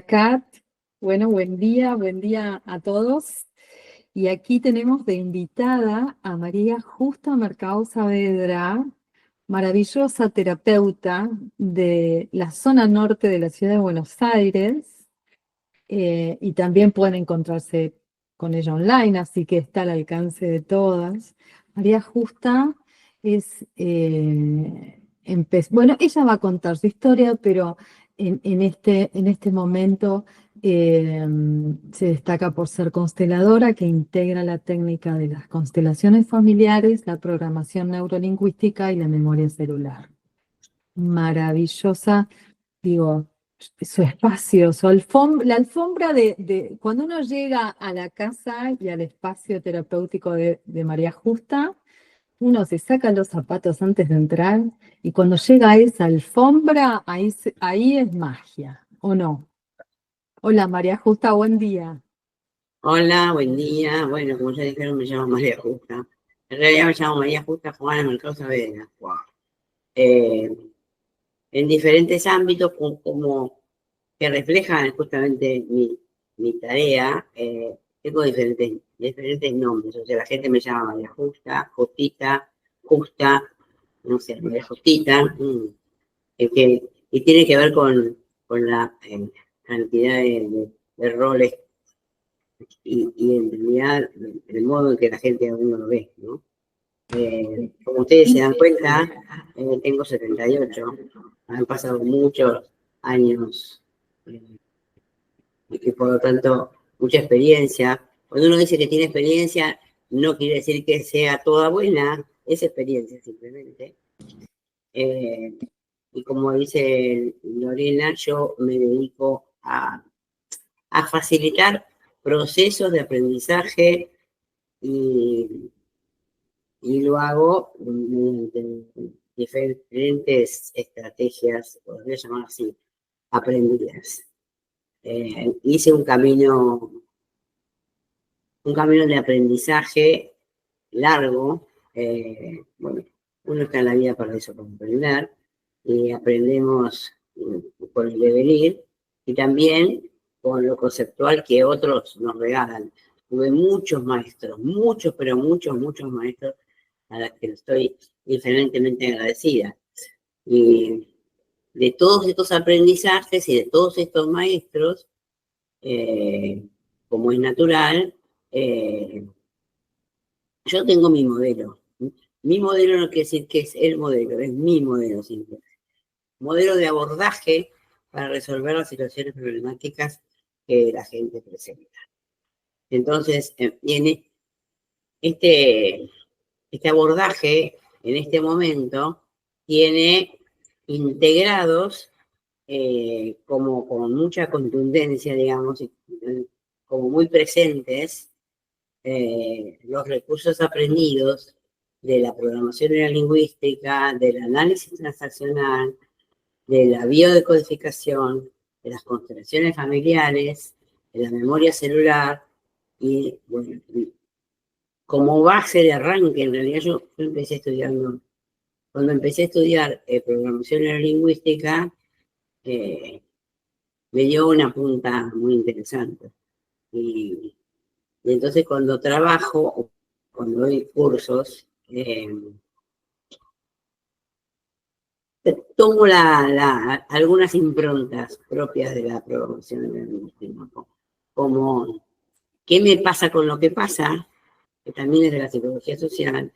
Kat, bueno, buen día a todos. Y aquí tenemos de invitada a María Justa Mercado Saavedra, maravillosa terapeuta de la zona norte de la ciudad de Buenos Aires, y también pueden encontrarse con ella online, así que está al alcance de todas. María Justa es, bueno, ella va a contar su historia, pero en este momento eh, se destaca por ser consteladora, que integra la técnica de las constelaciones familiares, la programación neurolingüística y la memoria celular. Maravillosa, digo, su espacio, la alfombra cuando uno llega a la casa y al espacio terapéutico de María Justa, uno se saca los zapatos antes de entrar y cuando llega a esa alfombra, ahí es magia, ¿o no? Hola María Justa, buen día. Hola, buen día. Bueno, como ya dijeron, me llamo María Justa. En realidad me llamo María Justa Juana Mercado Saavedra. Wow. En diferentes ámbitos, como que reflejan justamente mi tarea, tengo diferentes nombres. O sea, la gente me llama María Justa, Justita, Justa, no sé, María Justita, y tiene que ver con la cantidad de roles y en realidad el modo en que la gente a uno lo ve, ¿no? Como ustedes se dan cuenta, tengo 78, han pasado muchos años y por lo tanto mucha experiencia. Cuando uno dice que tiene experiencia, no quiere decir que sea toda buena, es experiencia simplemente. Y como dice Lorena, yo me dedico a facilitar procesos de aprendizaje y lo hago mediante diferentes estrategias, podría llamar así, aprendidas. Hice un camino de aprendizaje largo. Bueno, uno está en la vida para eso, para aprender, y aprendemos por el devenir y también con lo conceptual que otros nos regalan. Tuve muchos maestros, muchos, pero muchos maestros a los que estoy infinitamente agradecida. Y de todos estos aprendizajes y de todos estos maestros, como es natural, yo tengo mi modelo. Mi modelo no quiere decir que es el modelo, es mi modelo simple. Modelo de abordaje para resolver las situaciones problemáticas que la gente presenta. Entonces, viene este abordaje en este momento tiene integrados como con mucha contundencia, digamos, y como muy presentes los recursos aprendidos de la programación neurolingüística, del análisis transaccional, de la biodecodificación, de las constelaciones familiares, de la memoria celular y, bueno, como base de arranque. En realidad yo empecé estudiando, cuando empecé a estudiar programación neurolingüística, me dio una punta muy interesante. Y entonces cuando trabajo, cuando doy cursos, tomo algunas improntas propias de la programación neurolingüística, como qué me pasa con lo que pasa, que también es de la psicología social,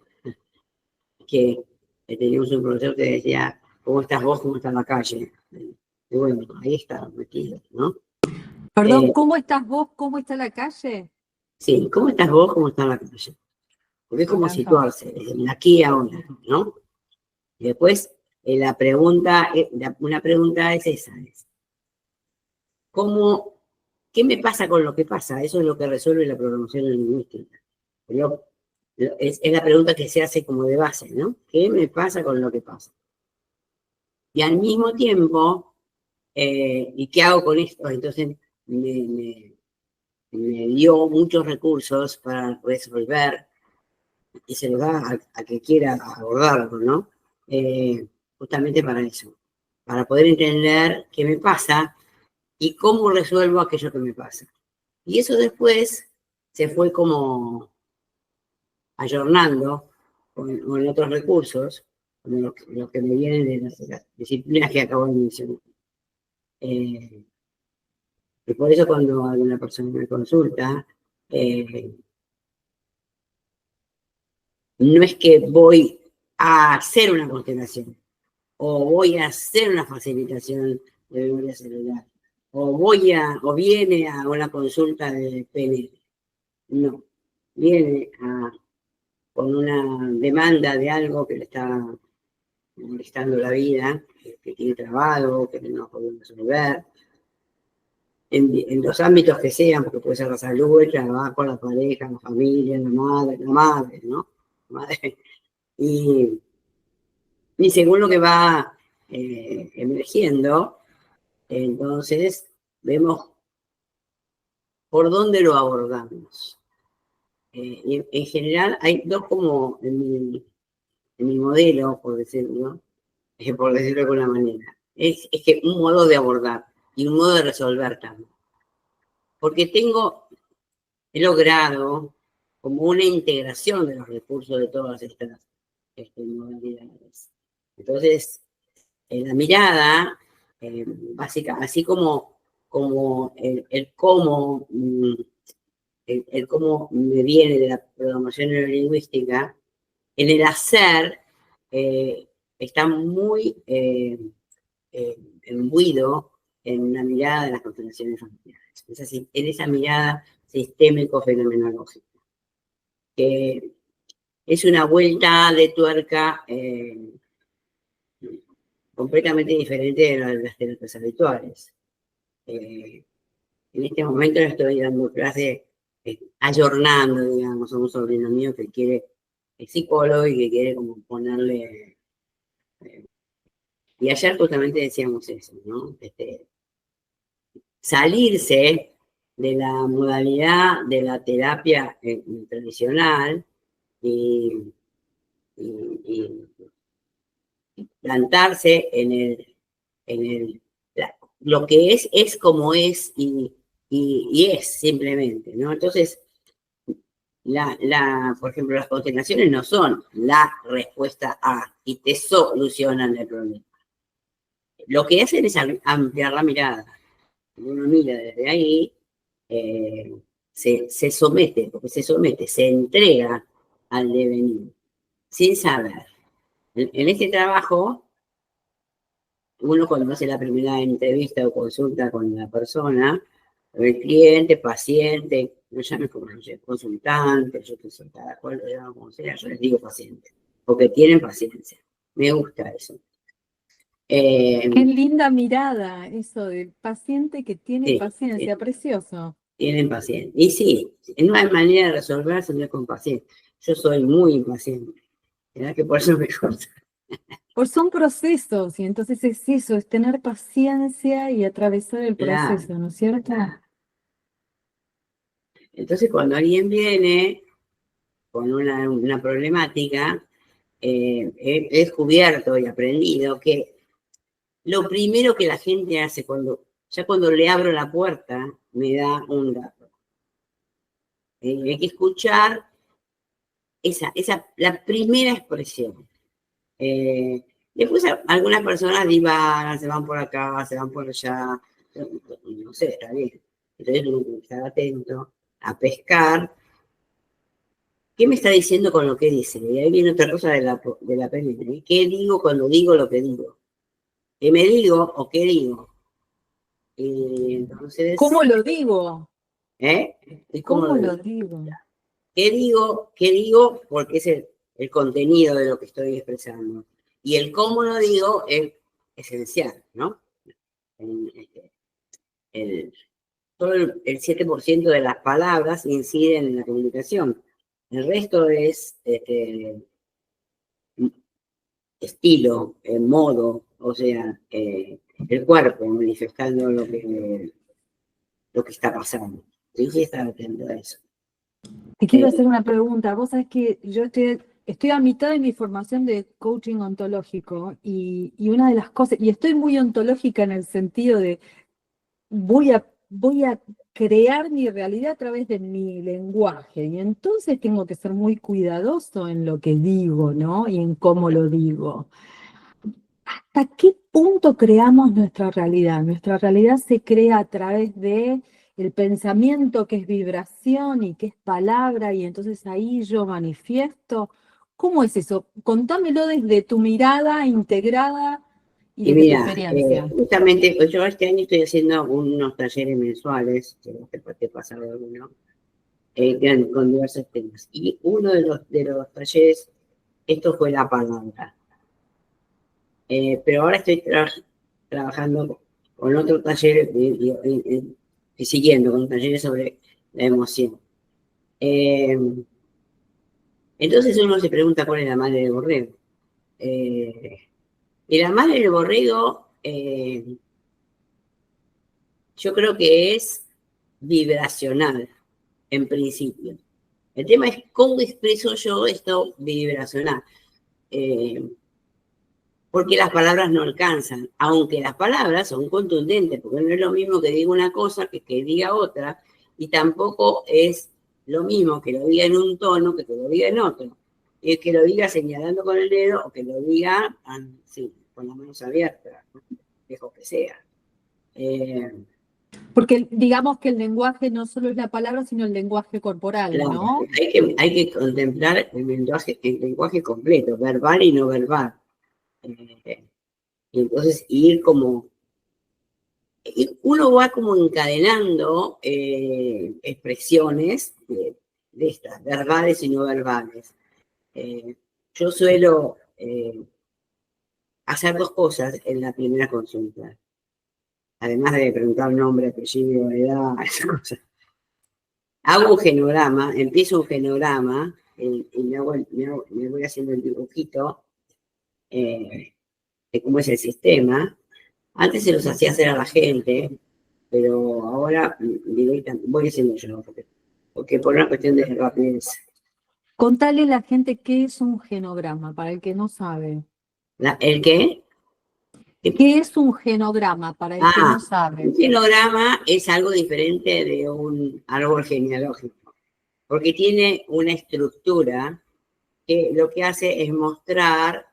que teníamos un profesor que decía, ¿cómo estás vos? ¿Cómo está la calle? Y bueno, ahí está metido, ¿no? Perdón, ¿cómo estás vos? ¿Cómo está la calle? Sí, ¿cómo estás vos? ¿Cómo está la calle? Porque es como situarse, en aquí y ahora, ¿no? Y después, una pregunta es esa, ¿qué me pasa con lo que pasa? Eso es lo que resuelve la programación lingüística. Es la pregunta que se hace como de base, ¿no? ¿Qué me pasa con lo que pasa? Y al mismo tiempo, ¿y qué hago con esto? Entonces me dio muchos recursos para resolver, y se los da a que quiera abordarlo, ¿no? Justamente para eso, para poder entender qué me pasa y cómo resuelvo aquello que me pasa. Y eso después se fue como ayornando con otros recursos, como los que me vienen de las disciplinas que acabo de mencionar. Y por eso cuando alguna persona me consulta, no es que voy a hacer una constelación, o voy a hacer una facilitación de memoria celular, o viene a una consulta de PNL. No, viene con una demanda de algo que le está molestando la vida, que tiene trabado, que no podemos resolver, en los ámbitos que sean, porque puede ser la salud, el trabajo, la pareja, la familia, la madre, ¿no? Madre. Y según lo que va emergiendo, entonces vemos por dónde lo abordamos. En general hay dos como en mi modelo, por decirlo de alguna manera. Es que un modo de abordar y un modo de resolver también. Porque he logrado como una integración de los recursos de todas estas modalidades. Entonces, la mirada básica, así como el cómo me viene de la programación neurolingüística, en el hacer está muy imbuido en la mirada de las constelaciones familiares. Es así, en esa mirada sistémico-fenomenológica, que es una vuelta de tuerca completamente diferente de las terapias habituales. En este momento le estoy dando clase, ayornando, digamos, a un sobrino mío que es psicólogo y que quiere como ponerle... y ayer justamente decíamos eso, ¿no? Salirse de la modalidad de la terapia tradicional y plantarse lo que es como es y es simplemente, ¿no? Entonces, por ejemplo, las constelaciones no son la respuesta a y te solucionan el problema. Lo que hacen es ampliar la mirada. Uno mira desde ahí, se somete, porque se entrega al devenir, sin saber. En este trabajo, uno cuando hace la primera entrevista o consulta con la persona, el cliente, paciente, no llames como consultante, yo que soy cada cual lo llamo como sea, yo les digo paciente, porque tienen paciencia. Me gusta eso. Qué linda mirada eso del paciente que tiene Sí, paciencia, sí, precioso. tienen paciencia. Y sí, no hay manera de resolver si no es con paciencia. Yo soy muy impaciente, ¿verdad? Que por eso me gusta. Pues son procesos, y entonces es eso, es tener paciencia y atravesar el proceso, Claro. ¿no es cierto? Entonces, cuando alguien viene con una problemática, he descubierto y aprendido que lo primero que la gente hace cuando le abro la puerta, me da un dato. Hay que escuchar la primera expresión. Después algunas personas divagan, se van por acá, se van por allá, no sé, está bien. Entonces uno tiene que estar atento a pescar. ¿Qué me está diciendo con lo que dice? Y ahí viene otra cosa de la PNL. ¿Qué digo cuando digo lo que digo? ¿Qué me digo o qué digo? Entonces, ¿Cómo lo digo? ¿Y cómo ¿Cómo lo lo digo? digo? ¿Qué digo? ¿Qué digo? Porque es el contenido de lo que estoy expresando. Y el cómo lo digo es esencial, ¿no? Solo el 7% de las palabras inciden en la comunicación. El resto es estilo, modo, o sea, el cuerpo manifestando lo que está pasando. Tienes que estar atento a eso. Te quiero hacer una pregunta. Vos sabés que yo estoy a mitad de mi formación de coaching ontológico y una de las cosas, y estoy muy ontológica en el sentido de voy a crear mi realidad a través de mi lenguaje. Y entonces tengo que ser muy cuidadoso en lo que digo, ¿no? Y en cómo lo digo. ¿Hasta qué punto creamos nuestra realidad? Nuestra realidad se crea a través de el pensamiento, que es vibración y que es palabra, y entonces ahí yo manifiesto. ¿Cómo es eso? Contámelo desde tu mirada integrada y Y desde tu mira, experiencia. justamente pues yo este año estoy haciendo unos talleres mensuales, que te he pasado alguno, con diversos temas. Y uno de los talleres, esto fue la palabra. Pero ahora estoy trabajando con otro taller y siguiendo con talleres sobre la emoción. Eh, entonces uno se pregunta cuál es la madre del borrego. Y la madre del borrego, yo creo que es vibracional, en principio. El tema es cómo expreso yo esto vibracional. Eh, porque las palabras no alcanzan, aunque las palabras son contundentes, porque no es lo mismo que diga una cosa que diga otra, y tampoco es lo mismo que lo diga en un tono que lo diga en otro. Es que lo diga señalando con el dedo o que lo diga sí, con las manos abiertas, lejos que sea. Porque digamos que el lenguaje no solo es la palabra, sino el lenguaje corporal, Claro, ¿no? hay que contemplar el lenguaje completo, verbal y no verbal. Y entonces ir como uno va como encadenando expresiones de estas, verbales y no verbales. Yo suelo hacer dos cosas en la primera consulta, además de preguntar nombre, apellido, edad, esas cosas. Hago un genograma, empiezo un genograma y me voy haciendo el dibujito de cómo es el sistema. Antes se los hacía hacer a la gente, pero ahora voy haciendo yo, porque por una cuestión de rapidez. Contale a la gente qué es un genograma, para el que no sabe. ¿El qué? ¿Qué es un genograma, para el que no Un sabe? genograma es algo diferente de un árbol genealógico, porque tiene una estructura que lo que hace es mostrar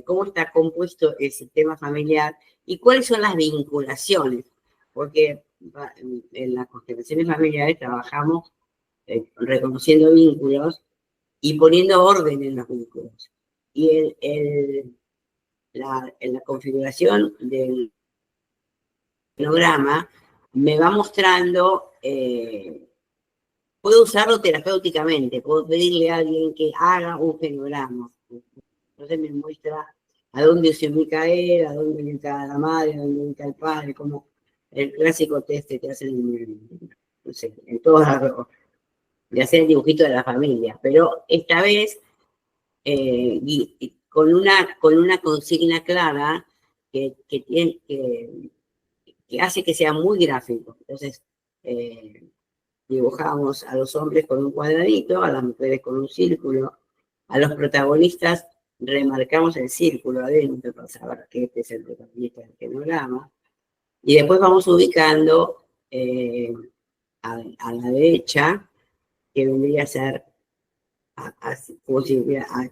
cómo está compuesto el sistema familiar y cuáles son las vinculaciones, porque en las constelaciones familiares trabajamos reconociendo vínculos y poniendo orden en los vínculos. Y en la configuración del programa me va mostrando, puedo usarlo terapéuticamente, puedo pedirle a alguien que haga un genograma. Entonces me muestra a dónde se ubica él, a dónde ubica la madre, a dónde ubica el padre, como el clásico test que te hacen no sé, en todos los, de hacer el dibujito de la familia. Pero esta vez y con una consigna clara tiene, que hace que sea muy gráfico. Entonces, dibujamos a los hombres con un cuadradito, a las mujeres con un círculo, a los protagonistas remarcamos el círculo adentro para saber que este es el protagonista del genograma, y después vamos ubicando a la derecha, que vendría a ser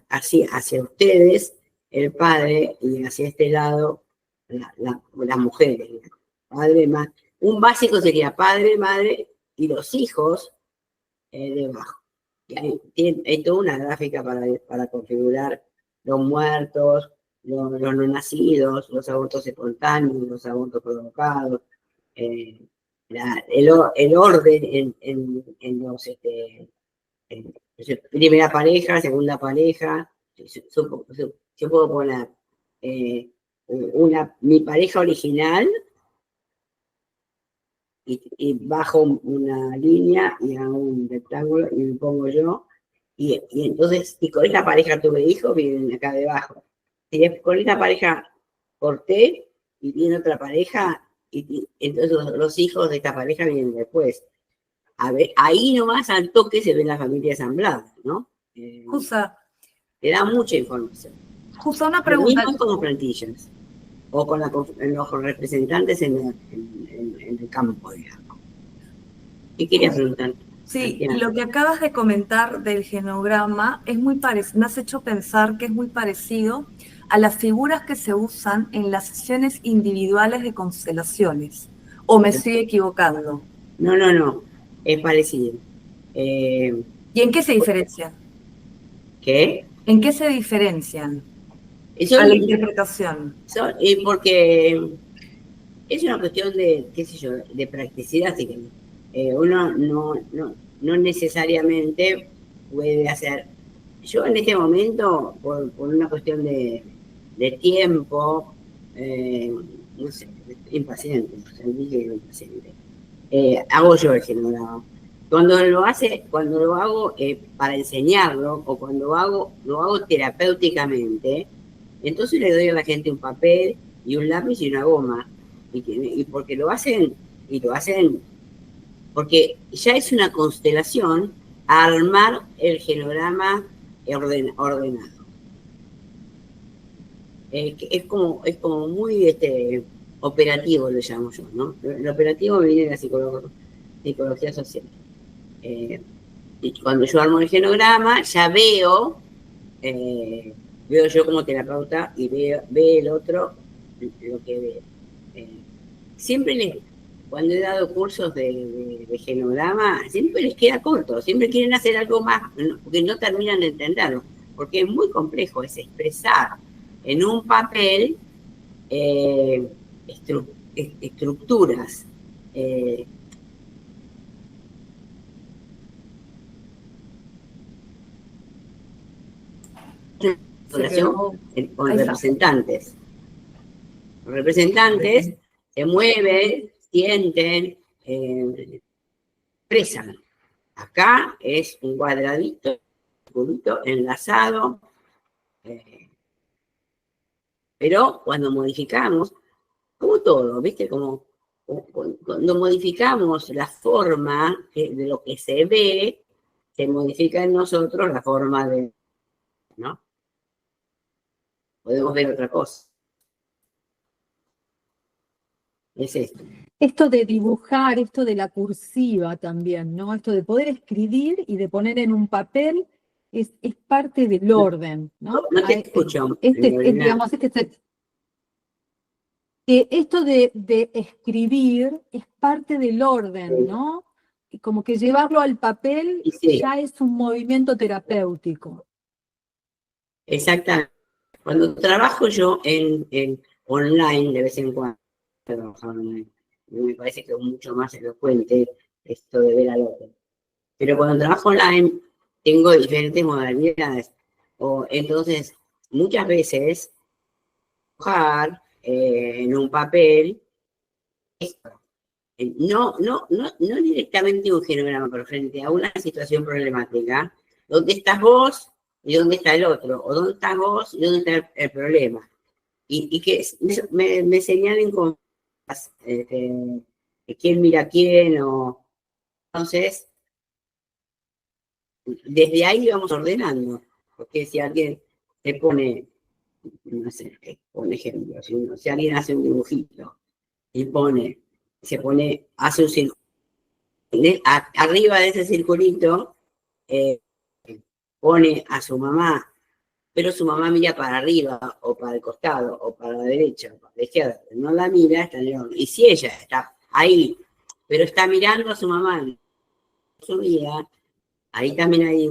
así hacia ustedes, el padre, y hacia este lado, las mujeres. Padre, madre. Un básico sería padre, madre y los hijos debajo. Y hay toda una gráfica para configurar los muertos, los no nacidos, los abortos espontáneos, los abortos provocados, el orden en los primera pareja, segunda pareja. Yo puedo poner mi pareja original y bajo una línea y a un rectángulo y me pongo yo. Y entonces, y con esta pareja tuve hijos, vienen acá debajo. Y con esta pareja corté y viene otra pareja, y entonces los hijos de esta pareja vienen después. A ver, ahí nomás al toque se ve la familia ensamblada, ¿no? Jusa, Te da mucha información. una Lo pregunta. mismo es como plantillas. o con los representantes en el campo, digamos. ¿Qué querías preguntar? Sí, Tatiana? lo que acabas de comentar del genograma es muy parecido, me has hecho pensar que es muy parecido a las figuras que se usan en las sesiones individuales de constelaciones. ¿O me estoy equivocando? No, es parecido. ¿Y en qué se diferencian? ¿Qué? ¿En qué se diferencian Eso, a la interpretación? porque es una cuestión de, qué sé yo, de practicidad, así que uno no necesariamente puede hacer. Yo en este momento, por una cuestión de tiempo, no sé, estoy impaciente, impaciente. Hago yo el genograma. Cuando lo hago para enseñarlo, o cuando lo hago terapéuticamente, entonces le doy a la gente un papel y un lápiz y una goma. Y porque lo hacen, porque ya es una constelación armar el genograma ordenado. Es como muy operativo, lo llamo yo, ¿no? Lo operativo viene de la psicología social. Y cuando yo armo el genograma, ya veo yo como terapeuta y ve el otro lo que ve. Siempre cuando he dado cursos de genograma, siempre les queda corto, siempre quieren hacer algo más, porque no terminan de entenderlo, porque es muy complejo, es expresar en un papel estructuras. Con representantes. Los representantes se mueven, sienten, expresan. Acá es un cuadradito, enlazado, pero cuando modificamos, como todo, ¿viste? Como cuando modificamos la forma de lo que se ve, se modifica en nosotros la forma de, ¿no? Podemos ver otra cosa. Es esto. Esto de dibujar, esto de la cursiva también, ¿no? Esto de poder escribir y de poner en un papel es parte del orden, ¿no? No te escucho, Digamos, esto de escribir es parte del orden, ¿no? Y como que llevarlo al papel sí, ya es un movimiento terapéutico. Exactamente. Cuando trabajo yo en online de vez en cuando, me parece que es mucho más elocuente esto de ver al otro. Pero cuando trabajo online tengo diferentes modalidades. Entonces, muchas veces, dibujar en un papel, no directamente un genograma, pero frente a una situación problemática, ¿dónde estás vos y dónde está el otro? ¿O dónde estás vos y dónde está el problema? Y que me señalen con quién mira a quién, o entonces desde ahí vamos ordenando, porque si alguien se pone, no sé, por ejemplo, si alguien hace un dibujito y hace un círculo, arriba de ese circulito pone a su mamá, pero su mamá mira para arriba, o para el costado, o para la derecha, o para la izquierda, no la mira, está en el orden. Y si ella está ahí, pero está mirando a su mamá en su vida, ahí también hay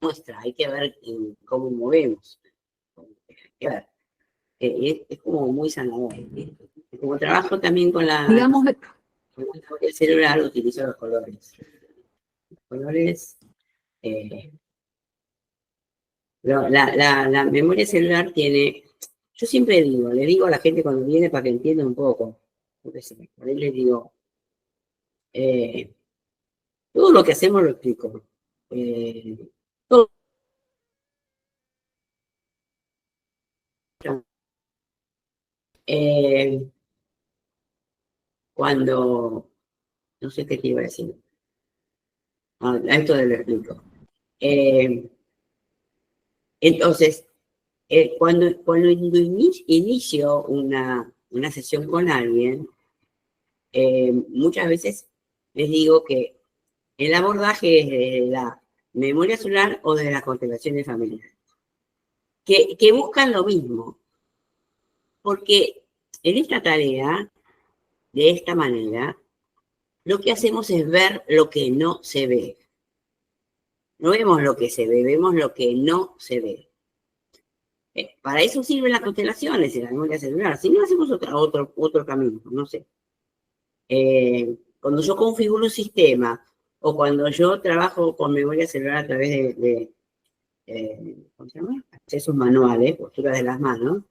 muestra, hay que ver cómo movemos. Hay que ver. Es como muy sanador. Como trabajo también con la memoria celular, utilizo los colores. Los colores. La memoria celular tiene. Yo siempre le digo a la gente cuando viene para que entienda un poco. Por ahí les digo, todo lo que hacemos lo explico. Todo. Cuando, no sé qué te iba a decir, a esto lo explico. Entonces, Cuando inicio una sesión con alguien, muchas veces les digo que el abordaje es desde la memoria celular o desde las constelaciones familiares, que buscan lo mismo, porque en esta tarea, de esta manera, lo que hacemos es ver lo que no se ve. No vemos lo que se ve, vemos lo que no se ve. Para eso sirven las constelaciones y la memoria celular. Si no, hacemos otro camino, no sé. Cuando yo configuro un sistema o cuando yo trabajo con memoria celular a través de ¿cómo se llama? Accesos manuales, posturas de las manos,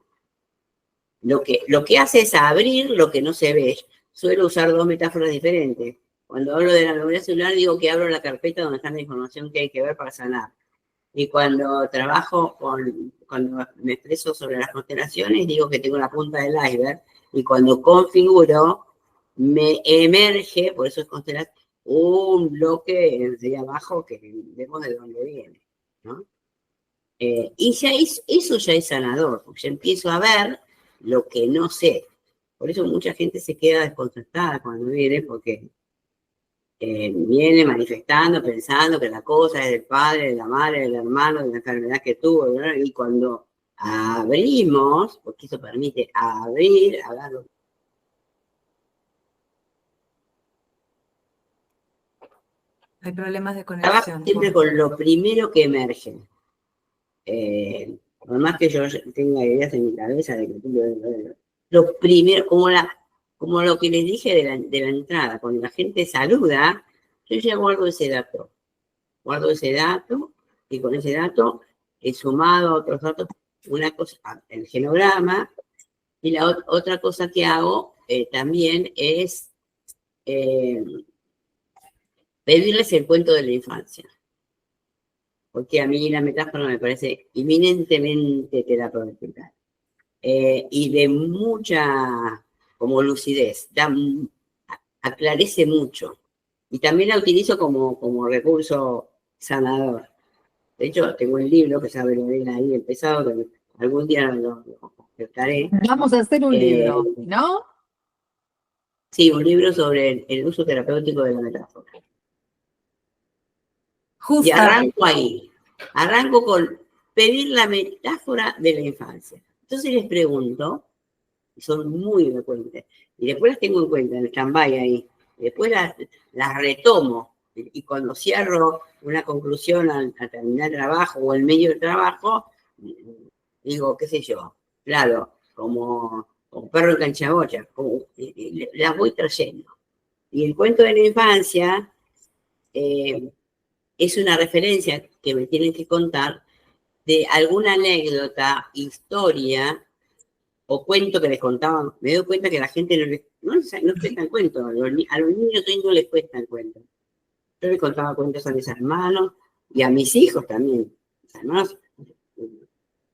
lo que hace es abrir lo que no se ve. Suelo usar dos metáforas diferentes. Cuando hablo de la memoria celular, digo que abro la carpeta donde está la información que hay que ver para sanar. Y cuando cuando me expreso sobre las constelaciones, digo que tengo la punta del iceberg. Y cuando configuro, me emerge, por eso es constelación, un bloque de abajo que vemos de dónde viene, ¿no? Y eso ya es sanador, porque ya empiezo a ver lo que no sé. Por eso mucha gente se queda desconcertada cuando viene, porque viene manifestando, pensando que la cosa es del padre, de la madre, del hermano, de la enfermedad que tuvo, ¿verdad? Y cuando abrimos, porque eso permite abrir, hablarlo. Hay problemas de conexión. Siempre con lo primero que emerge. Por más que yo tenga ideas en mi cabeza de que lo primero, como lo que les dije de la entrada, cuando la gente saluda, yo ya guardo ese dato. Guardo ese dato y con ese dato he sumado a otros datos, una cosa, el genograma, y la otra cosa que hago también es pedirles el cuento de la infancia. Porque a mí la metáfora me parece eminentemente terapéutica. Y de mucha como lucidez, aclarece mucho. Y también la utilizo como recurso sanador. De hecho, tengo un libro que sabe lo ven ahí empezado, que algún día lo completaré. Vamos a hacer un libro, ¿no? Sí, un libro sobre el uso terapéutico de la metáfora. Justo. Y arranco ahí. Arranco con pedir la metáfora de la infancia. Entonces les pregunto, son muy elocuentes, y después las tengo en cuenta, en el stand-by ahí. Después las retomo, y cuando cierro una conclusión al terminar el trabajo o en medio del trabajo, digo, qué sé yo, claro, como perro en canchabocha, las voy trayendo. Y el cuento de la infancia es una referencia que me tienen que contar de alguna anécdota, historia o cuento que les contaban. Me doy cuenta que la gente no cuentan cuentos. A los niños hoy no les cuentan cuentos. Yo les contaba cuentos a mis hermanos y a mis hijos también. Mis hermanos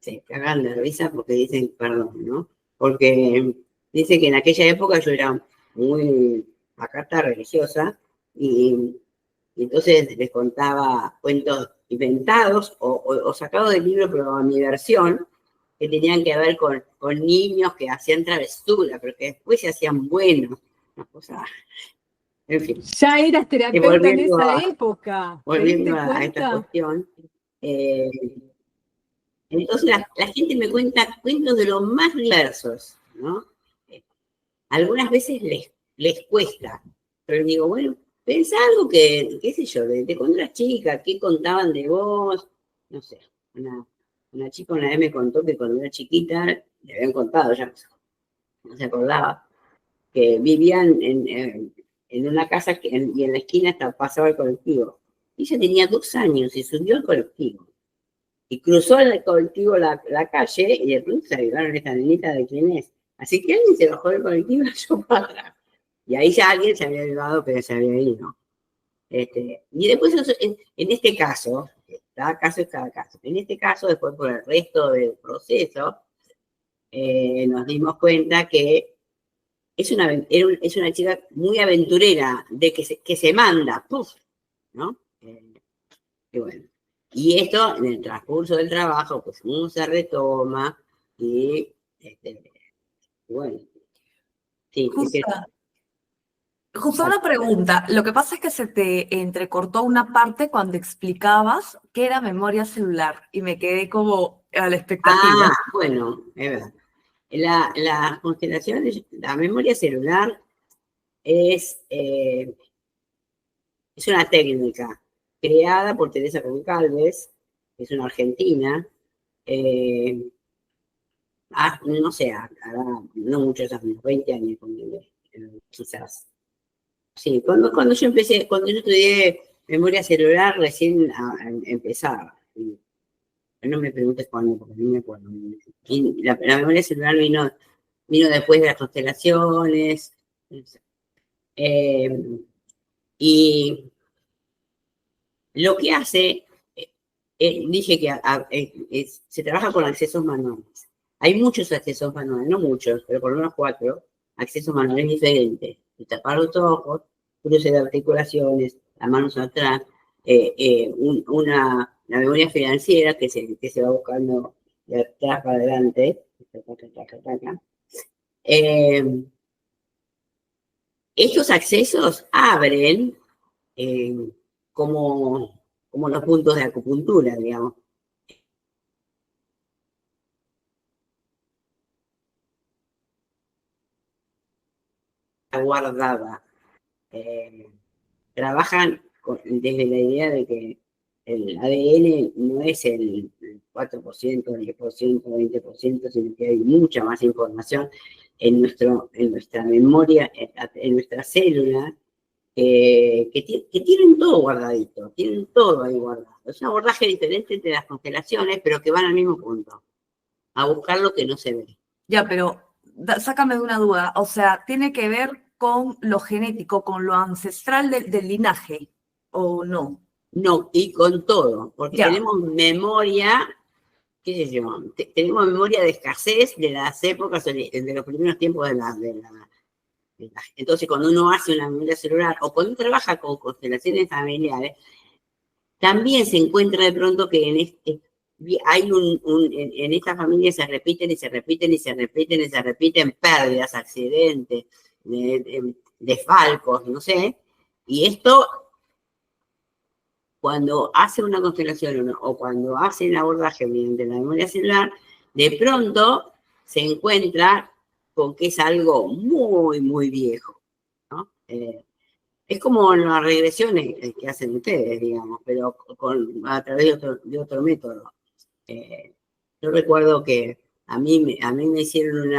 se cagan de risa porque dicen perdón, ¿no? Porque dicen que en aquella época yo era muy pacata religiosa y entonces les contaba cuentos inventados o sacados del libro, pero a mi versión, que tenían que ver con niños que hacían travesura, pero que después se hacían buenos. Una cosa, en fin. Ya eras terapeuta en esa época. Volviendo a esta cuestión. Entonces la gente me cuenta cuentos de los más diversos, ¿no? Algunas veces les cuesta, pero digo, bueno, pensá algo que, qué sé yo, de cuando eras chica, qué contaban de vos, no sé, una chica una vez me contó que cuando era chiquita, le habían contado, ya no se acordaba, que vivían en una casa y en la esquina pasaba el colectivo. Y ella tenía 2 años y subió al colectivo. Y cruzó el colectivo la calle y de pronto se ayudaron esta nenita de quién es. Así que alguien se bajó del colectivo y yo para atrás. Y ahí ya alguien se había ayudado, pero se había ido. Y después, en este caso, cada caso es cada caso. En este caso, después por el resto del proceso, nos dimos cuenta que es una chica muy aventurera, de que se manda, ¡puf! ¿No? Y bueno. Y esto, en el transcurso del trabajo, pues uno se retoma y, bueno, sí, Justo una pregunta. Lo que pasa es que se te entrecortó una parte cuando explicabas qué era memoria celular y me quedé como a la expectativa. bueno, es verdad. Las constelaciones, la memoria celular es una técnica creada por Teresa Concalves, que es una argentina, no sé, hará no muchos años, 20 años, quizás. Sí, cuando yo empecé, cuando yo estudié memoria celular, recién empezaba. No me preguntes cuándo, porque no me acuerdo. Y la memoria celular vino después de las constelaciones. Eh, y lo que hace, dije que se trabaja con accesos manuales. Hay muchos accesos manuales, no muchos, pero por lo menos 4 accesos manuales diferentes. Tapar los ojos, cruce de articulaciones, las manos atrás, la memoria financiera que se va buscando de atrás para adelante. Estos accesos abren como los puntos de acupuntura, digamos. Guardada. Trabajan desde la idea de que el ADN no es el 4%, el 10%, el 20%, sino que hay mucha más información en nuestra memoria, en nuestra célula, que tienen todo guardadito, tienen todo ahí guardado. Es un abordaje diferente entre las constelaciones, pero que van al mismo punto, a buscar lo que no se ve. Ya, pero sácame de una duda. O sea, ¿tiene que ver con lo genético, con lo ancestral del linaje, o no? No, y con todo, porque Ya. tenemos memoria, qué sé yo, tenemos memoria de escasez de las épocas, de los primeros tiempos entonces, cuando uno hace una memoria celular o cuando uno trabaja con constelaciones familiares, también se encuentra de pronto que hay en esta familia se repiten y se repiten y se repiten y se repiten pérdidas, accidentes, desfalcos, no sé, y esto, cuando hace una constelación o cuando hace el abordaje mediante la memoria celular, de pronto se encuentra con que es algo muy, muy viejo, ¿no? Es como las regresiones que hacen ustedes, digamos, pero a través de otro método. Yo recuerdo que a mí me hicieron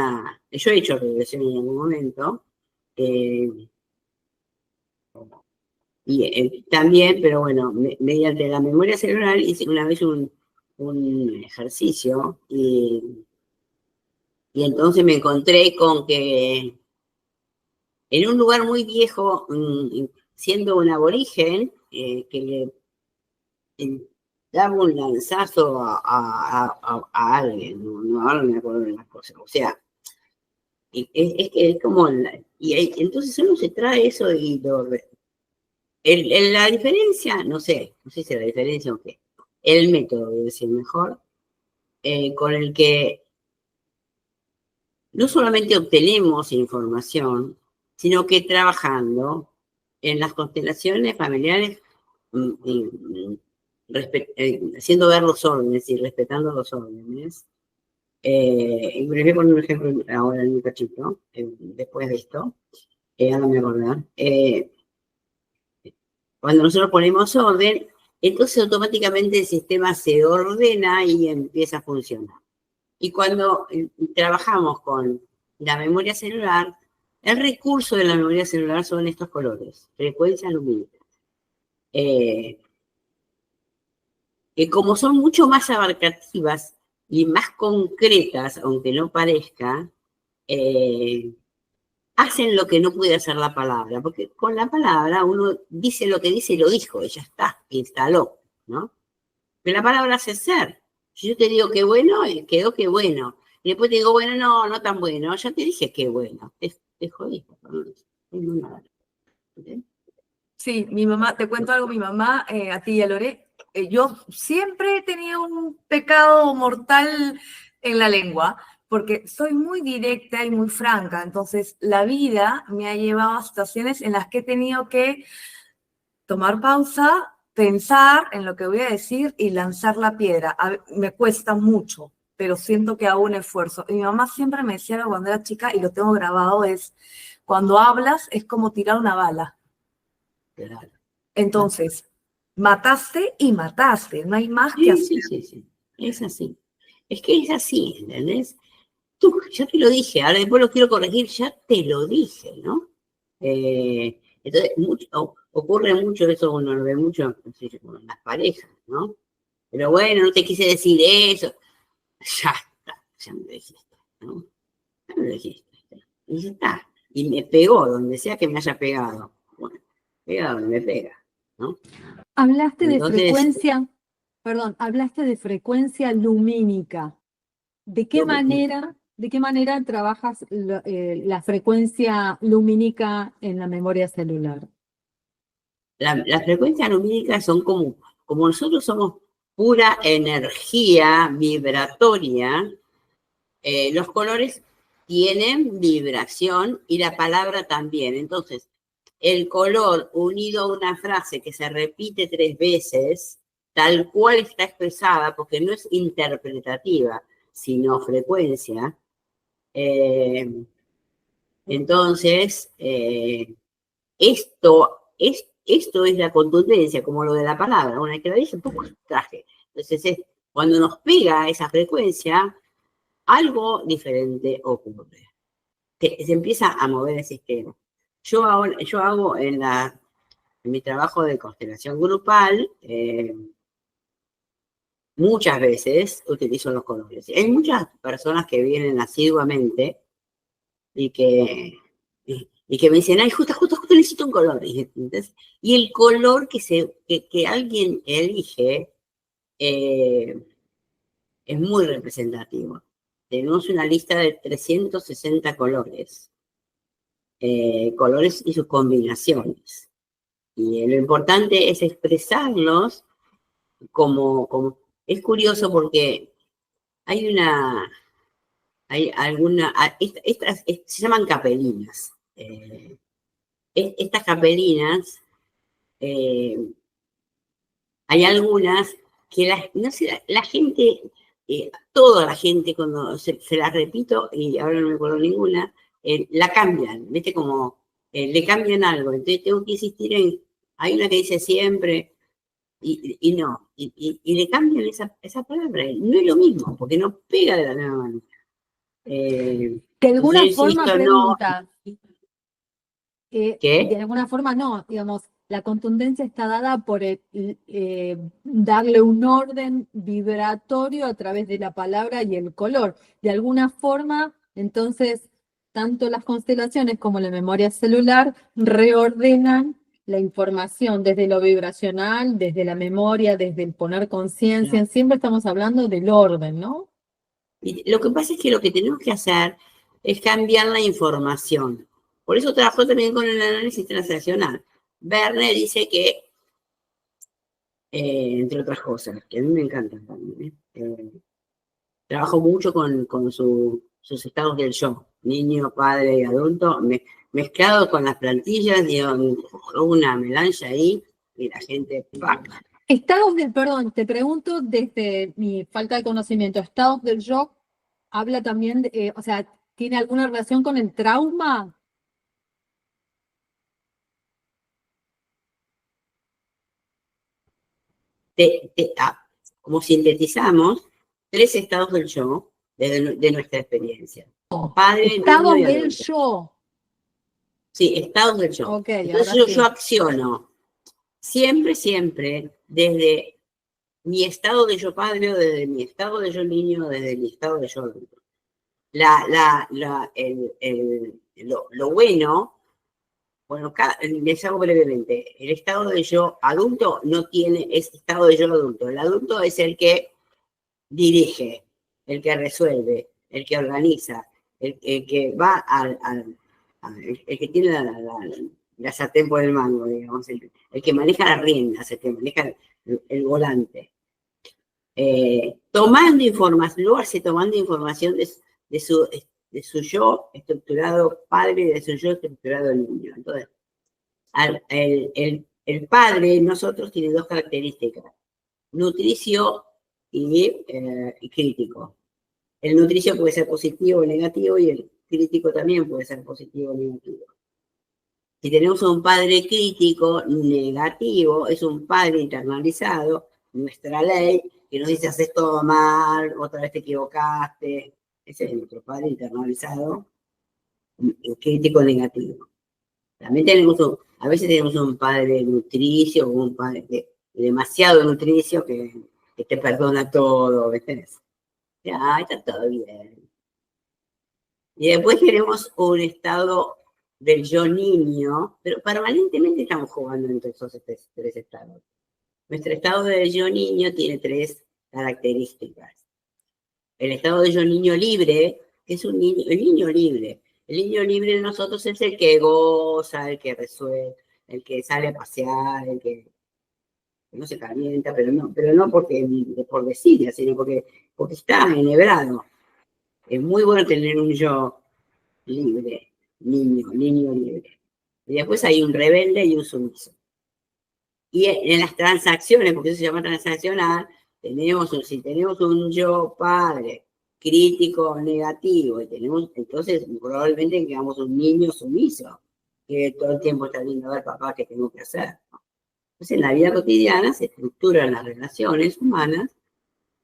yo he hecho regresión en algún momento, y también, pero bueno, mediante la memoria celular hice una vez un ejercicio y entonces me encontré con que en un lugar muy viejo, siendo un aborigen, que le daba un lanzazo a alguien, ahora no me acuerdo de las cosas, o sea, es que es como, entonces uno se trae eso y la diferencia, no sé si la diferencia o qué, el método debe ser mejor, con el que no solamente obtenemos información, sino que trabajando en las constelaciones familiares, haciendo ver los órdenes y respetando los órdenes. Y voy a poner un ejemplo ahora en un cachito, después de esto, ahora me acordar. Cuando nosotros ponemos orden, entonces automáticamente el sistema se ordena y empieza a funcionar. Y cuando trabajamos con la memoria celular, el recurso de la memoria celular son estos colores, frecuencias lumínicas. Que como son mucho más abarcativas y más concretas, aunque no parezca, hacen lo que no puede hacer la palabra, porque con la palabra uno dice lo que dice y lo dijo, y ya está, instaló, ¿no? Pero la palabra hace ser. Si yo te digo que bueno, quedó que bueno. Y después te digo, bueno, no tan bueno. Ya te dije que bueno. Te jodí. Sí, mi mamá, te cuento algo, mi mamá, a ti y a Lore, yo siempre he tenido un pecado mortal en la lengua, porque soy muy directa y muy franca. Entonces, la vida me ha llevado a situaciones en las que he tenido que tomar pausa, pensar en lo que voy a decir y lanzar la piedra. Me cuesta mucho, pero siento que hago un esfuerzo. Y mi mamá siempre me decía cuando era chica, y lo tengo grabado, es cuando hablas es como tirar una bala. Claro. Entonces, mataste y mataste, no hay más que Sí, hacer. sí, sí, sí. Es así. Es que es así, ¿entendés? Tú, ya te lo dije, ahora después lo quiero corregir, ya te lo dije, ¿no? Entonces, ocurre mucho eso, uno lo ve mucho no sé, con las parejas, ¿no? Pero bueno, no te quise decir eso. Ya está, ya me lo dijiste, ¿no? Ya me lo dijiste. Y ya está. Y me pegó, donde sea que me haya pegado. Bueno, pega donde me pega, ¿no? Hablaste de Entonces, frecuencia, perdón, hablaste de frecuencia lumínica. ¿De qué manera trabajas la frecuencia lumínica en la memoria celular? las frecuencias lumínicas son como nosotros somos pura energía vibratoria, los colores tienen vibración y la palabra también. Entonces, el color unido a una frase que se repite 3 veces, tal cual está expresada, porque no es interpretativa, sino frecuencia, entonces, esto es la contundencia, como lo de la palabra. Una vez que la dije, ¡pum! Traje. Entonces, cuando nos pega esa frecuencia, algo diferente ocurre. Se empieza a mover el sistema. Yo hago en mi trabajo de constelación grupal, muchas veces utilizo los colores. Hay muchas personas que vienen asiduamente y que me dicen, ay, justo necesito un color. Y el color que alguien elige es muy representativo. Tenemos una lista de 360 colores, colores y sus combinaciones. Y lo importante es expresarlos es curioso porque hay se llaman capelinas. Estas capelinas, hay algunas que no sé, la gente, toda la gente, cuando se las repito, y ahora no me acuerdo ninguna, la cambian, ¿viste? Como le cambian algo. Entonces tengo que insistir hay una que dice siempre, y no, y le cambian esa palabra. No es lo mismo, porque no pega de la misma manera. De Entonces alguna yo forma, insisto, no, pregunta, de ¿qué? alguna forma no, digamos, la contundencia está dada por darle un orden vibratorio a través de la palabra y el color. De alguna forma, entonces, tanto las constelaciones como la memoria celular reordenan la información desde lo vibracional, desde la memoria, desde el poner conciencia. Siempre estamos hablando del orden, ¿no? Y lo que pasa es que lo que tenemos que hacer es cambiar la información. Por eso trabajo también con el análisis transaccional. Verne dice que, entre otras cosas, que a mí me encantan también, trabajo mucho con sus estados del yo, niño, padre y adulto, mezclado con las plantillas, digo, una melange ahí, y la gente, ¡pac! Perdón, te pregunto desde mi falta de conocimiento, estados del yo habla también, o sea, ¿tiene alguna relación con el trauma? Como sintetizamos 3 estados del yo de nuestra experiencia. Padre, niño Estados y del adulto. yo. Sí, estados del yo. Ok, Entonces ahora sí. yo acciono siempre desde mi estado de yo padre o desde mi estado de yo niño o desde mi estado de yo adulto. Lo bueno, les hago brevemente, el estado de yo adulto no tiene ese estado de yo adulto. El adulto es el que dirige, el que resuelve, el que organiza, el que va el que tiene la sartén por el mango, digamos, el que maneja las riendas, el que maneja el volante. Tomando información, lo hace tomando información de su yo estructurado padre y de su yo estructurado niño. Entonces, el padre en nosotros tiene dos características, nutricio y crítico. El nutricio puede ser positivo o negativo y el crítico también puede ser positivo o negativo. Si tenemos un padre crítico negativo, es un padre internalizado, nuestra ley, que nos dice haces todo mal, otra vez te equivocaste. Ese es nuestro padre internalizado, crítico negativo. También a veces tenemos un padre nutricio, un padre demasiado nutricio que te perdona todo, ¿ves? Ya, está todo bien. Y después tenemos un estado del yo niño, pero permanentemente estamos jugando entre esos tres estados. Nuestro estado del yo niño tiene tres características. El estado del yo niño libre, que es el niño libre. El niño libre de nosotros es el que goza, el que resuelve, el que sale a pasear, el que no se calienta, pero no por desidia, sino porque está enhebrado. Es muy bueno tener un yo libre, niño libre. Y después hay un rebelde y un sumiso. Y en las transacciones, porque eso se llama transaccional, si tenemos un yo padre crítico negativo, entonces probablemente quedamos un niño sumiso, que todo el tiempo está viendo a ver, papá, ¿qué tengo que hacer? Entonces en la vida cotidiana se estructuran las relaciones humanas,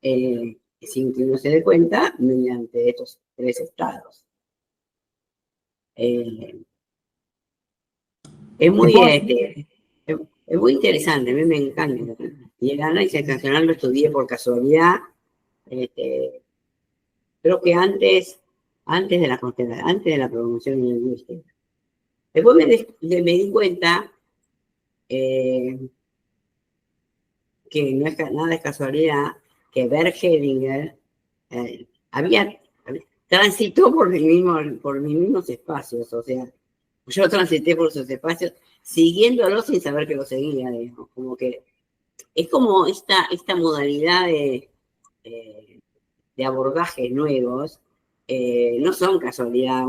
sin que uno se dé cuenta, mediante estos tres estados. Es muy interesante, a mí me encanta. Y el análisis transaccional lo estudié por casualidad, creo que antes de la programación lingüística. Después me di cuenta que nada es casualidad, que Bert Hellinger transitó por mis mismos espacios, o sea, yo transité por sus espacios siguiéndolo sin saber que lo seguía, digamos, como que es como esta modalidad de abordajes nuevos, no son casualidad,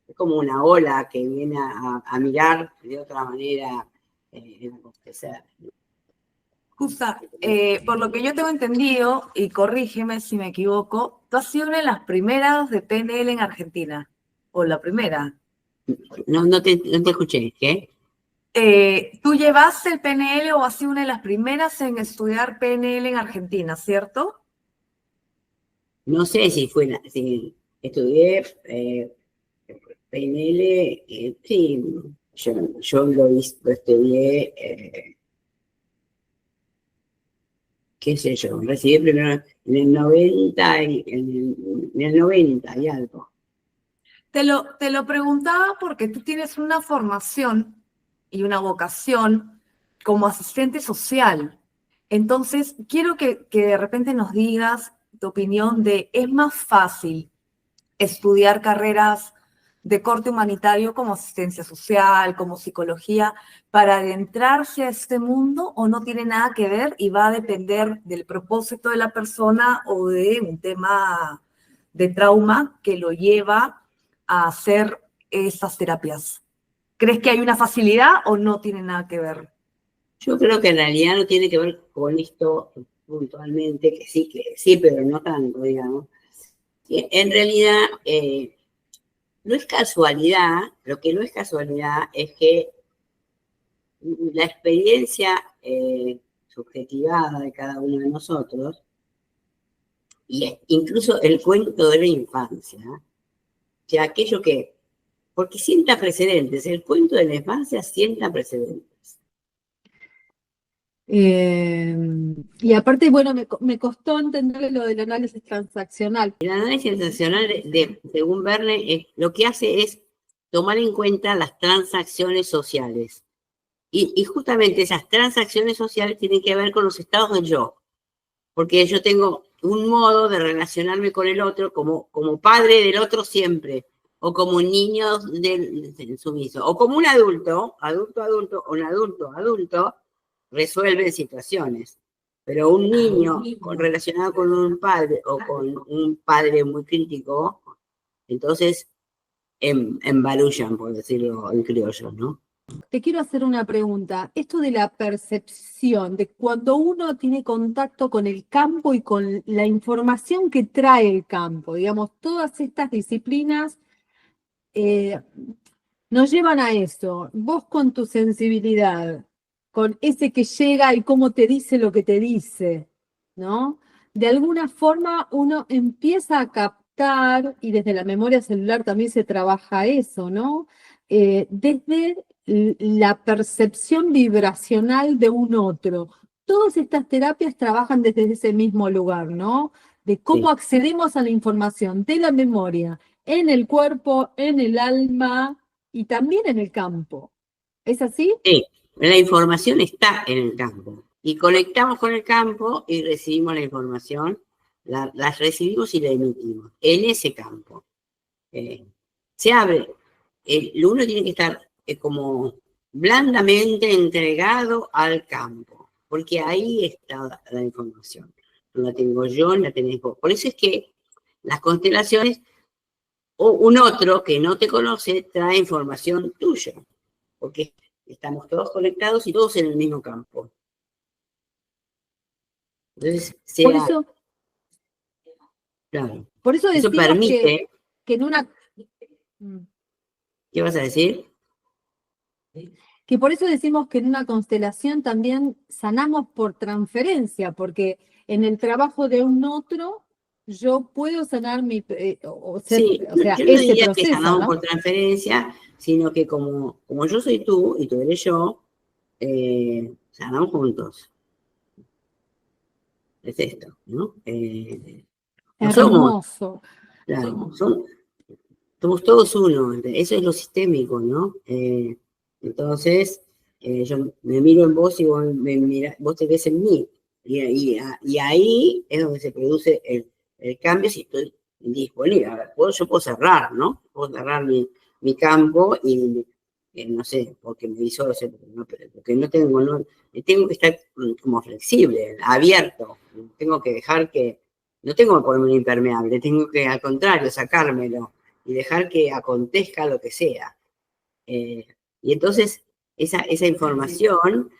es como una ola que viene a mirar de otra manera el acontecer. Justa, por lo que yo tengo entendido, y corrígeme si me equivoco, tú has sido una de las primeras de PNL en Argentina, o la primera. No te escuché, ¿qué? ¿Tú llevaste el PNL o has sido una de las primeras en estudiar PNL en Argentina, cierto? No sé si estudié PNL, sí, yo lo estudié, qué sé yo, recibí primero en el 90 y algo. Te lo preguntaba porque tú tienes una formación y una vocación como asistente social. Entonces, quiero que de repente nos digas tu opinión de, ¿es más fácil estudiar carreras de corte humanitario como asistencia social, como psicología, para adentrarse a este mundo o no tiene nada que ver y va a depender del propósito de la persona o de un tema de trauma que lo lleva a hacer estas terapias? ¿Crees que hay una facilidad o no tiene nada que ver? Yo creo que en realidad no tiene que ver con esto puntualmente, que sí, pero no tanto, digamos. En realidad, no es casualidad, lo que no es casualidad es que la experiencia subjetivada de cada uno de nosotros, y incluso el cuento de la infancia, que aquello que, porque sienta precedentes, el cuento de la infancia sienta precedentes. Y aparte, bueno, me costó entender lo del análisis transaccional. El análisis transaccional, según Verne, lo que hace es tomar en cuenta las transacciones sociales. Y justamente esas transacciones sociales tienen que ver con los estados del yo. Porque yo tengo un modo de relacionarme con el otro como padre del otro siempre. o como un niño sumiso, o como un adulto, o un adulto, resuelve situaciones. Pero un niño relacionado con un padre o con un padre muy crítico, entonces embarullan, por decirlo en criollo, ¿no? Te quiero hacer una pregunta. Esto de la percepción, de cuando uno tiene contacto con el campo y con la información que trae el campo, digamos, todas estas disciplinas nos llevan a eso. Vos con tu sensibilidad, con ese que llega y cómo te dice lo que te dice, ¿no? De alguna forma uno empieza a captar, y desde la memoria celular también se trabaja eso, ¿no? Desde la percepción vibracional de un otro. Todas estas terapias trabajan desde ese mismo lugar, ¿no? De cómo Sí. accedemos a la información de la memoria en el cuerpo, en el alma y también en el campo. ¿Es así? Sí, la información está en el campo. Y conectamos con el campo y recibimos la información, las recibimos y la emitimos en ese campo. Se abre, uno tiene que estar como blandamente entregado al campo, porque ahí está la información. No la tengo yo, la tenés vos. Por eso es que las constelaciones, o un otro que no te conoce, trae información tuya, porque estamos todos conectados y todos en el mismo campo. Entonces, Por eso, claro, por eso eso decimos permite, que en una... ¿qué vas a decir? Que por eso decimos que en una constelación también sanamos por transferencia, porque en el trabajo de un otro yo puedo sanar Sí, o sea, yo no ese diría que proceso, sanamos ¿no? por transferencia, sino que como yo soy tú y tú eres yo, sanamos juntos. Es esto, ¿no? No somos, Hermoso. claro, somos todos uno, eso es lo sistémico, ¿no? Entonces, yo me miro en vos y vos te ves en mí. Y ahí es donde se produce el cambio si estoy disponible. Ahora, yo puedo cerrar, ¿no? Puedo cerrar mi campo y, no sé, porque me disocio, porque no tengo, tengo que estar como flexible, abierto. Tengo que dejar que, no tengo que ponerme impermeable, tengo que, al contrario, sacármelo y dejar que acontezca lo que sea. Y entonces esa información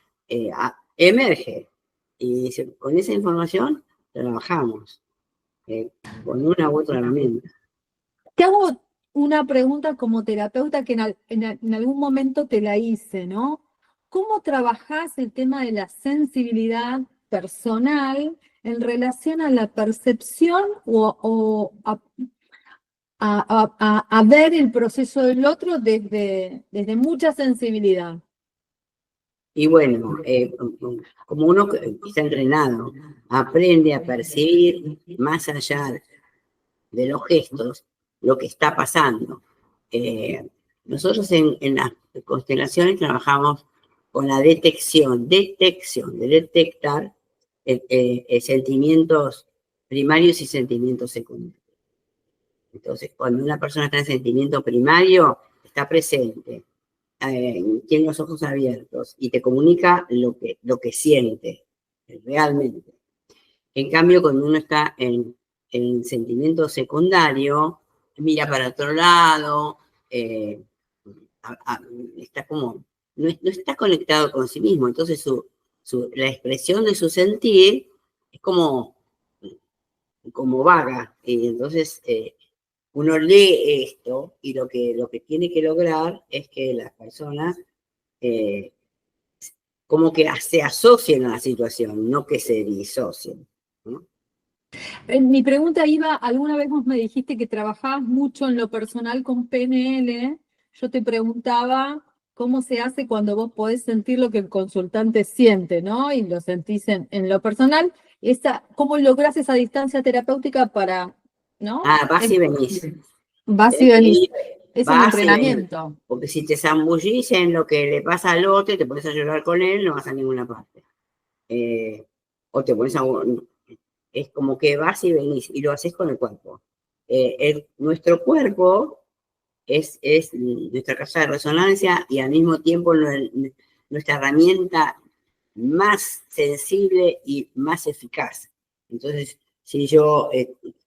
emerge y con esa información trabajamos con una u otra herramienta. Te hago una pregunta como terapeuta que en algún momento te la hice, ¿no? ¿Cómo trabajás el tema de la sensibilidad personal en relación a la percepción o a ver el proceso del otro desde mucha sensibilidad? Y bueno, como uno que está entrenado, aprende a percibir más allá de los gestos lo que está pasando. Nosotros en las constelaciones trabajamos con la detección, de detectar sentimientos primarios y sentimientos secundarios. Entonces, cuando una persona está en sentimiento primario, está presente, tiene los ojos abiertos y te comunica lo que siente realmente. En cambio, cuando uno está en sentimiento secundario, mira para otro lado, está como, no está conectado con sí mismo. Entonces, la expresión de su sentir es como vaga. Y entonces, uno lee esto y lo que tiene que lograr es que las personas como que se asocien a la situación, no que se disocien, ¿no? Mi pregunta iba, alguna vez vos me dijiste que trabajabas mucho en lo personal con PNL, yo te preguntaba cómo se hace cuando vos podés sentir lo que el consultante siente, ¿no? Y lo sentís en lo personal, ¿cómo lográs esa distancia terapéutica para, ¿no? Vas y venís. Vas y Tenés que venís, ir, es un vas y venís. entrenamiento. Porque si te zambullís en lo que le pasa al otro y te pones a llorar con él, no vas a ninguna parte. O te pones a... Es como que vas y venís y lo haces con el cuerpo. Nuestro cuerpo es nuestra caja de resonancia y al mismo tiempo nuestra herramienta más sensible y más eficaz. Entonces, si yo,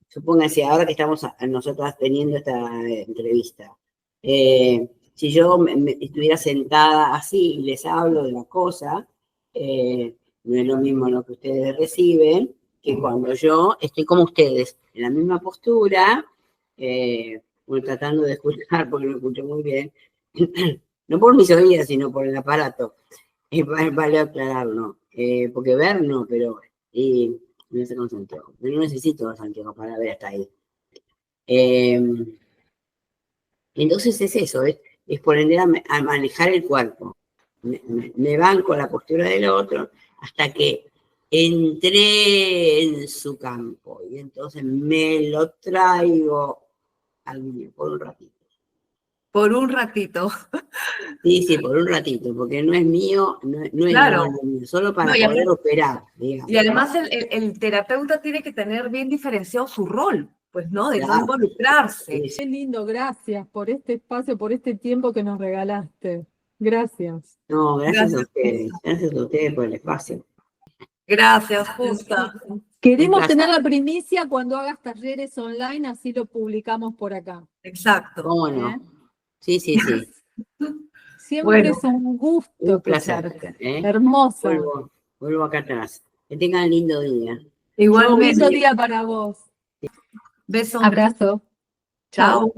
supónganse ahora que estamos nosotras teniendo esta entrevista, si yo me estuviera sentada así y les hablo de la cosa, no es lo mismo lo que ustedes reciben que cuando yo estoy como ustedes, en la misma postura, tratando de escuchar, porque lo escucho muy bien, no por mis oídos, sino por el aparato. Vale aclararlo, porque ver no, pero no sé con Santiago. Yo no necesito a Santiago para ver hasta ahí. Entonces es eso, es aprender a manejar el cuerpo. Me banco la postura del otro hasta que entré en su campo y entonces me lo traigo al mío por un ratito. Por un ratito. Sí, por un ratito, porque no es mío, no es Claro. mío, solo para poder operar, digamos. Y además el terapeuta tiene que tener bien diferenciado su rol, pues, ¿no? De no Claro. involucrarse. Sí. Qué lindo, gracias por este espacio, por este tiempo que nos regalaste. Gracias. No, gracias a ustedes. Gracias a ustedes por el espacio. Gracias, Justa. Queremos tener la primicia cuando hagas talleres online, así lo publicamos por acá. Exacto. ¿Cómo no? Sí. Siempre es un gusto un placer, escucharte. Hermosa. Vuelvo acá atrás. Que tengan lindo día. Igualmente. Un lindo día para vos. Besos. Abrazo. Chao.